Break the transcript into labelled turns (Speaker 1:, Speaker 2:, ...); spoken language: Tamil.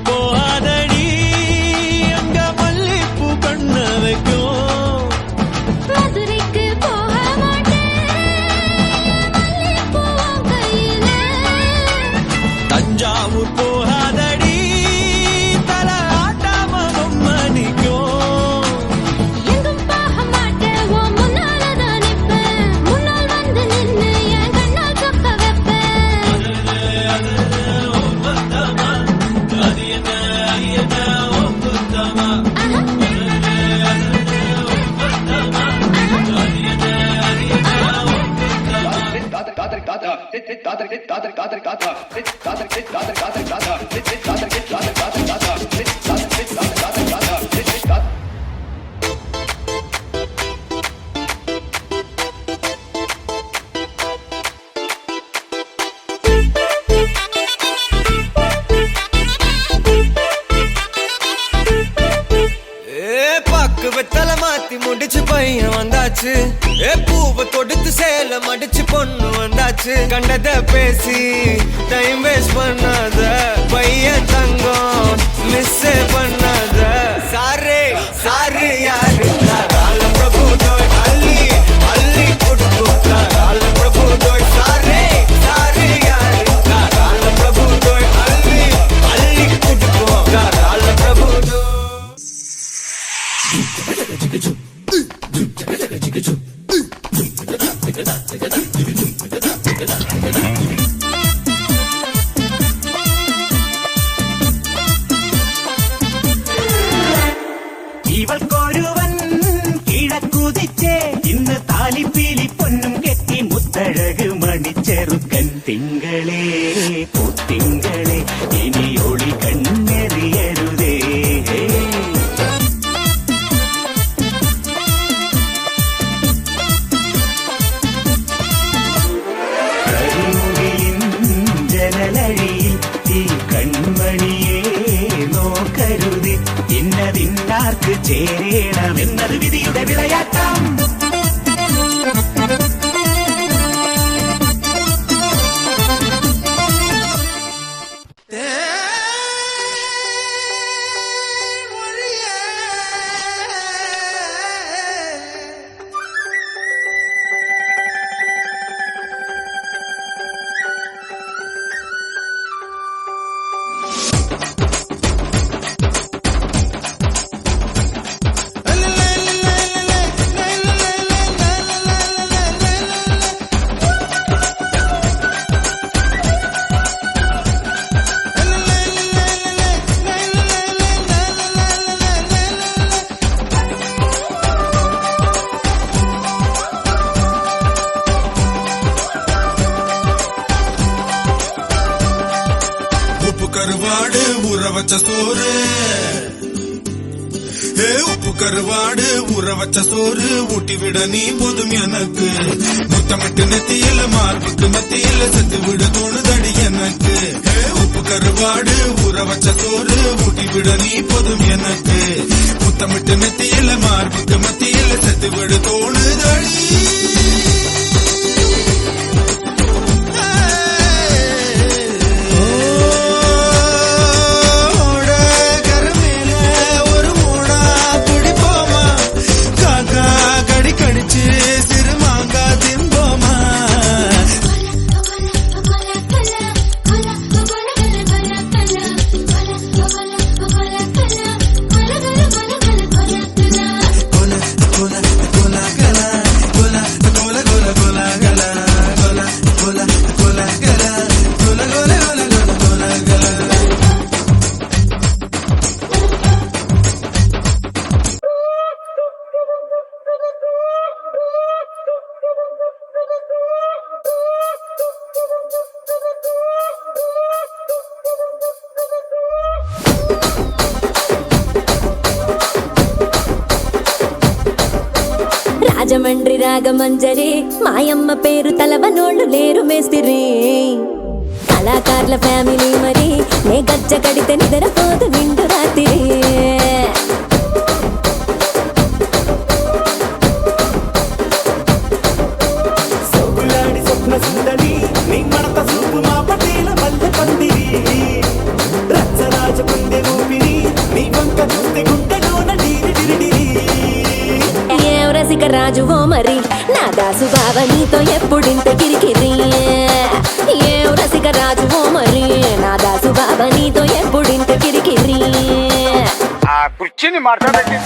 Speaker 1: போகாதடி அங்க மல்லிப்பூ கண்ண வைக்கும்.
Speaker 2: மதுரைக்கு போக மாட்டேன் மல்லிப்பூ கையில.
Speaker 1: தஞ்சாவூர் போகாதடி தல ஆட்டாம மணிக்கும்.
Speaker 2: எங்கும் போக மாட்டேன் உன் முன்னாலதான் நிப்பேன். முன்னால் வந்து நின்னு என் கண்ணால் சொக்க வைப்பேன்.
Speaker 1: வெத்தலை மாத்தி முடிச்சு பையன் வந்தாச்சு. பூவை தொடுத்து சேல மடிச்சு பொண்ணு வந்தாச்சு. கண்டத பேசி டைம் வேஸ்ட் பண்ணாத பையன் தங்கம் மிஸ் பண்ணாத. சாரே சாரு யாரு கால பிரபு தோய் அள்ளி அள்ளி கொடுத்தா கால பிரபு தோய். சாரே சாரு யாரு கால பிரபு தோய் அள்ளி அள்ளி கொடுத்தா கால பிரபு தோய்.
Speaker 3: ഇവൾക്കൊരുവൻ കിഴക്കുതിച്ചേ ഇന്ന് താലിപ്പീലി പൊന്നും കെട്ടി മുത്തഴക് മണിച്ചെറുക്കൻ. തിങ്കളേ പൊത്തിങ്കളെ ഇനി ഒളി കണ്ണെറിയരുതേ. ജനലഴിയിൽ ഈ കൺമണിയെ നോക്കരുത്. ഇന്നതിന്നാർക്ക് ചേരണമെന്നത് വിധിയുടെ വിളയാട്ടം.
Speaker 4: கருவாடு ஊற வச்ச சோறு. உப்பு கருவாடு ஊற வச்ச சோறு ஊட்டி விட நீ போதும் எனக்கு. முத்தமிட்டு நெத்தியில மார்புக்கு மத்தியில செத்து விட தோணுதடி எனக்கு. உப்பு கருவாடு ஊற வச்ச சோறு ஊட்டி விட நீ போதும் எனக்கு. முத்தமிட்டு நெத்தியில மார்புக்கு மத்தியில செத்து விட தோணுதடி.
Speaker 5: రాజమండ్రి రాగమంజరి మాయమ్మ పేరు తలవనోళ్ళు లేరు మేస్తిరి కళాకారుల ఫ్యామిలీ మరి నే గజ్జ కడితే నిద్రపోదు నిండు రాత్రి
Speaker 3: సోగులాడి స్వప్న సుందరి నీ మడత సూపు మా పటేల మల్లె పందిరి రచ్చరాజ పొందె ఊపిరి నీ వంక చూస్తే గుండెలోన డీరి డిరిడిరి
Speaker 5: ఏం రసిక రాజువో మరి నా దాసు బావ నీతో ఎప్పుడింత కిరికిరి ఏం రసిక రాజువో మరి నా దాసు బావ నీతో ఎప్పుడింత కిరికిరి
Speaker 6: ఆ కుర్చీని మార్చబెట్టి